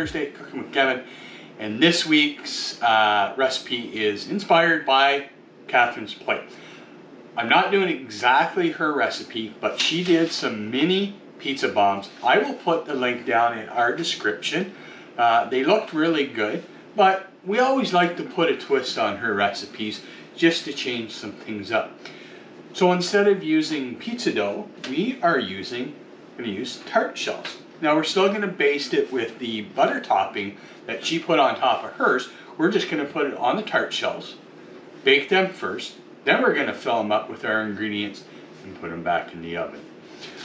Thursday, Cooking with Kevin, and this week's recipe is inspired by Catherine's plate. I'm not doing exactly her recipe, but she did some mini pizza bombs. I will put the link down in our description. They looked really good, but we always like to put a twist on her recipes just to change some things up. So instead of using pizza dough, we are going to use tart shells. Now we're still going to baste it with the butter topping that she put on top of hers. We're just going to put it on the tart shells, bake them first, then we're going to fill them up with our ingredients and put them back in the oven.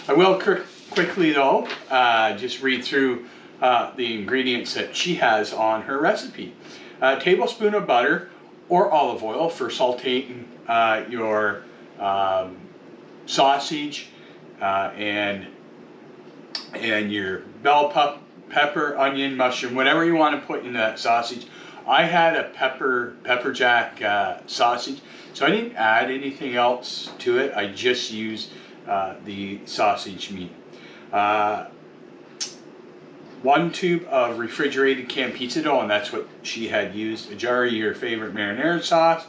I will quickly though, just read through the ingredients that she has on her recipe. A tablespoon of butter or olive oil for sauteing your sausage and your bell pepper, onion, mushroom, whatever you want to put in that sausage. I had a pepper jack sausage, so I didn't add anything else to it. I just used the sausage meat. 1 tube of refrigerated canned pizza dough, and that's what she had used. A jar of your favorite marinara sauce.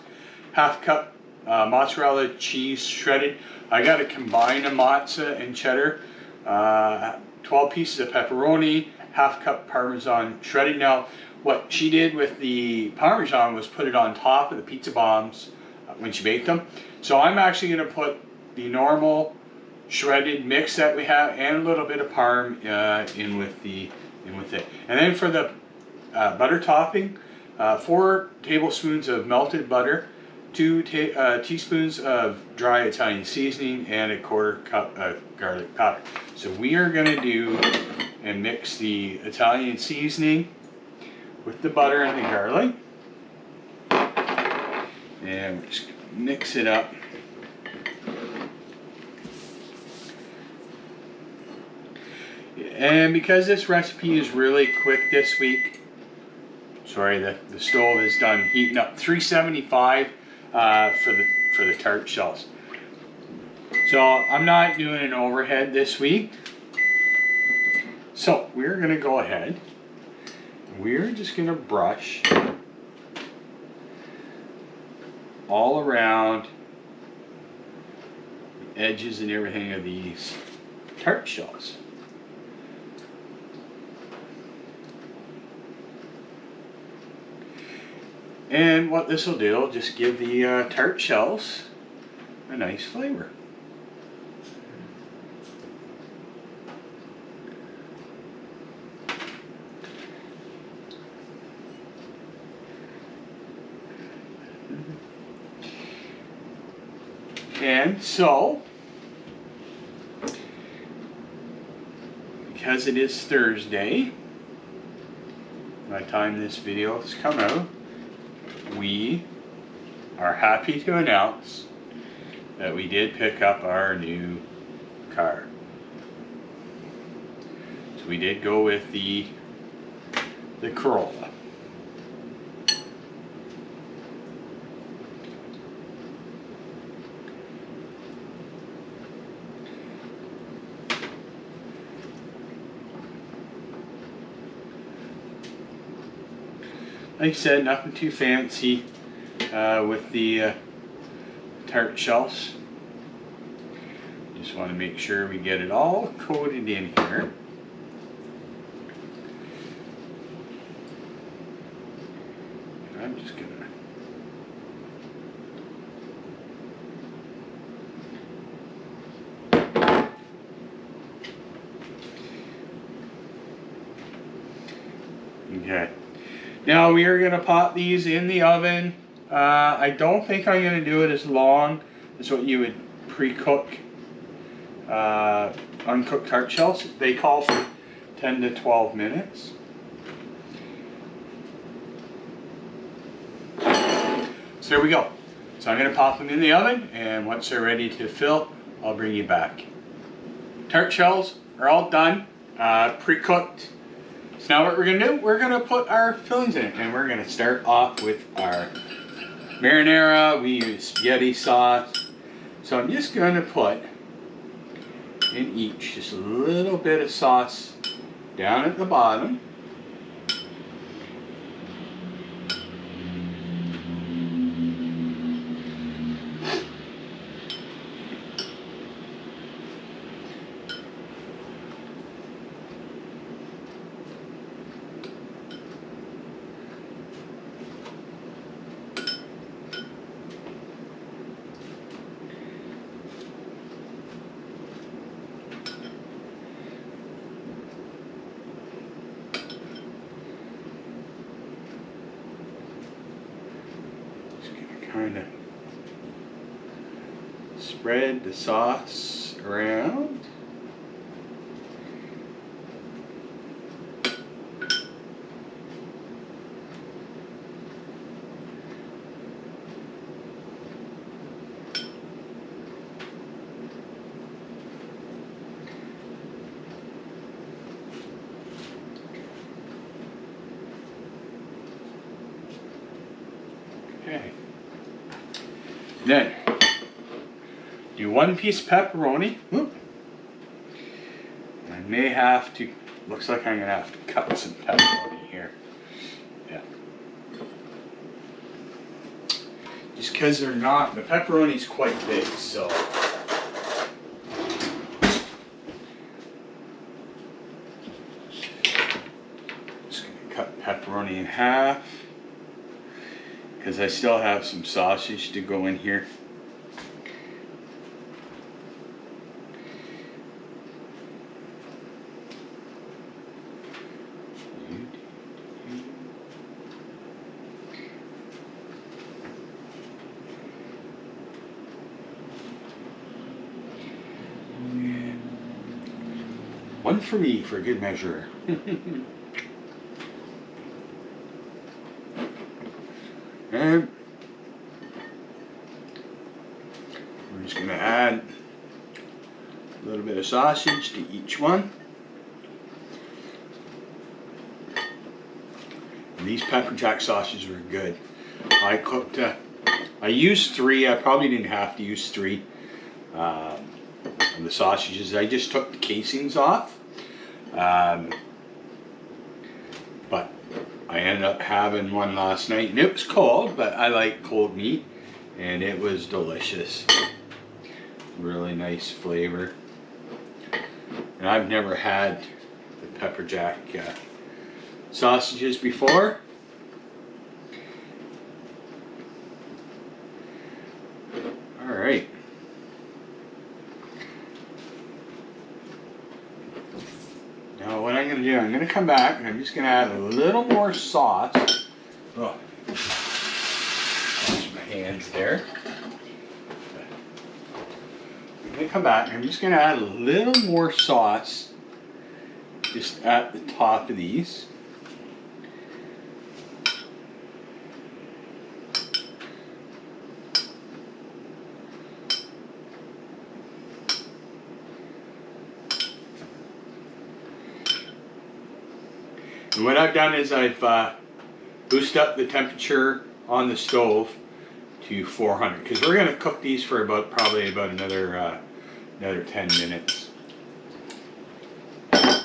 1/2 cup mozzarella cheese shredded. I got to combine a mozza and cheddar. 12 pieces of pepperoni. 1/2 cup Parmesan shredded. Now, what she did with the Parmesan was put it on top of the pizza bombs when she baked them. So I'm actually going to put the normal shredded mix that we have and a little bit of Parm in with it. And then for the butter topping, 4 tablespoons of melted butter, 2 teaspoons of dry Italian seasoning, and 1/4 cup of garlic powder. So we are going to do and mix the Italian seasoning with the butter and the garlic, and we're just going to mix it up. And because this recipe is really quick this week, sorry, the stove is done heating up. 375 for the tart shells. So I'm not doing an overhead this week. So we're going to go ahead. We're just going to brush all around the edges and everything of these tart shells. And what this will do, will just give the tart shells a nice flavor. And so, because it is Thursday, by the time this video has come out, we are happy to announce that we did pick up our new car. So we did go with the Corolla. Like I said, nothing too fancy with the tart shells. Just want to make sure we get it all coated in here. And I'm just gonna okay. Now we are going to pop these in the oven. I don't think I'm going to do it as long as what you would pre-cook uncooked tart shells. They call for 10 to 12 minutes. So there we go. So I'm going to pop them in the oven, and once they're ready to fill, I'll bring you back. Tart shells are all done, pre-cooked. So now what we're going to do, we're going to put our fillings in it, and we're going to start off with our marinara. We use spaghetti sauce. So I'm just going to put in each just a little bit of sauce down at the bottom. kind of spread the sauce around. Okay. Then do 1 piece of pepperoni. Whoop. I may have to, looks like I'm gonna have to cut some pepperoni here. Yeah. Just because they're not, the pepperoni's quite big, so. Just gonna cut pepperoni in half, because I still have some sausage to go in here. One for me, for good measure. And we're just going to add a little bit of sausage to each one. And these pepper jack sausages were good. I cooked, I used 3. I probably didn't have to use 3 of the sausages. I just took the casings off. But I ended up having one last night, and it was cold, but I like cold meat, and it was delicious. Really nice flavor. And I've never had the pepper jack sausages before. All right. Now what I'm going to do, I'm going to come back and I'm just going to add a little more sauce. Oh, wash my hands there. I'm going to come back and I'm just going to add a little more sauce just at the top of these. And what I've done is I've boosted up the temperature on the stove to 400, because we're going to cook these for probably about another 10 minutes. All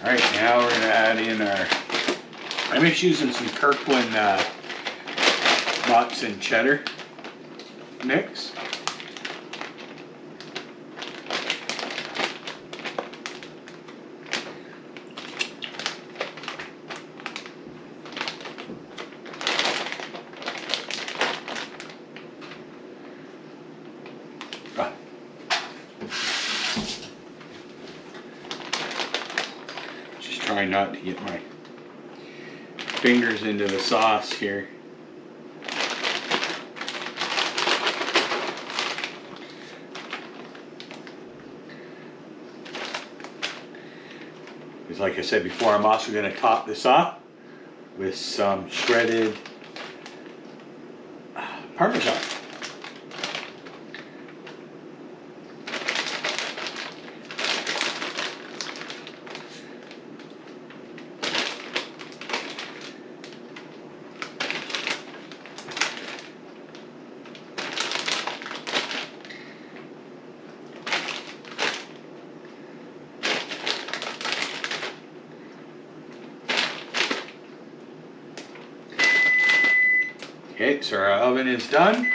right, now we're going to add in our, I'm just using some Kirkland nuts and cheddar mix. Just trying not to get my fingers into the sauce here. Because like I said before, I'm also going to top this off with some shredded Parmesan. Okay, so our oven is done,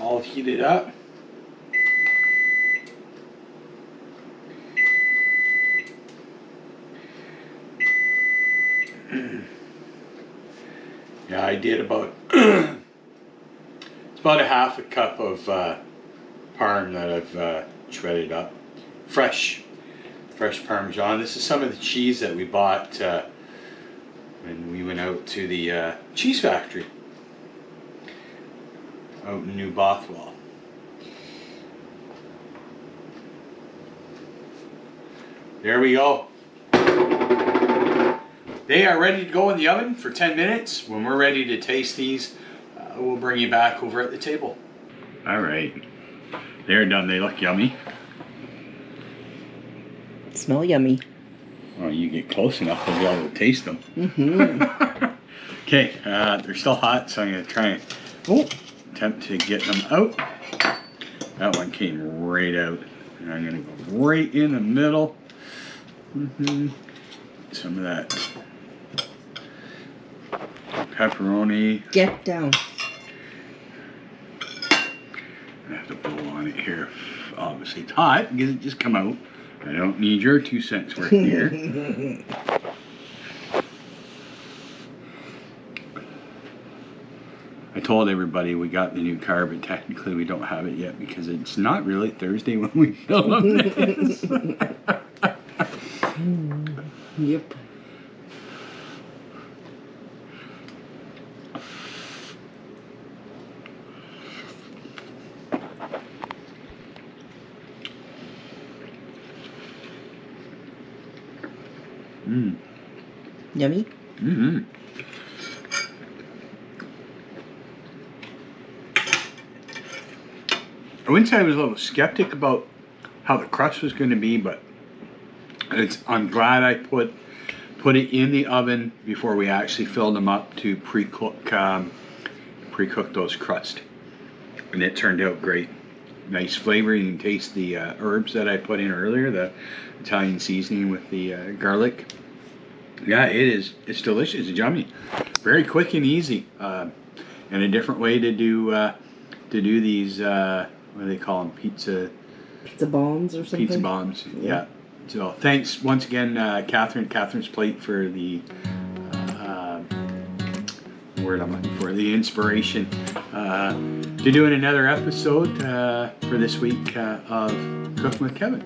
all heated up. Yeah, I did about, it's about a half a cup of parm that I've shredded up. Fresh fresh Parmesan. This is some of the cheese that we bought when we went out to the cheese factory out in New Bothwell. There we go. They are ready to go in the oven for 10 minutes. When we're ready to taste these, we'll bring you back over at the table. All right. They're done. They look yummy. Smell yummy. Oh, you get close enough, we'll be able to taste them. Okay, they're still hot, so I'm going to try and attempt to get them out. That one came right out. And I'm going to go right in the middle. Some of that pepperoni. Get down. I have to blow on it here. Obviously, it's hot because it just come out. I don't need your 2 cents worth here. I told everybody we got the new car, but technically we don't have it yet because it's not really Thursday when we film this. Yep. Yummy? I wouldn't say I was a little skeptic about how the crust was going to be, but I'm glad I put it in the oven before we actually filled them up to pre-cook those crust, and it turned out great. Nice flavor. You can taste the herbs that I put in earlier, the Italian seasoning with the garlic. Yeah, it's delicious. It's yummy. Very quick and easy, and a different way to do these. What do they call them? Pizza bombs or something? Pizza bombs. Yeah. So thanks once again, Catherine's Plate, for the word I'm looking for, the inspiration to doing another episode for this week of Cooking with Kevin.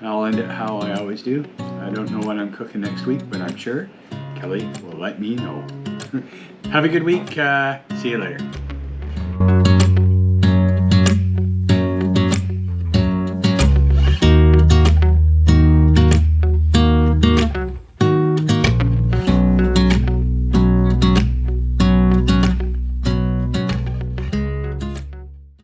I'll end it how I always do. I don't know what I'm cooking next week, but I'm sure Kelly will let me know. Have a good week. See you later.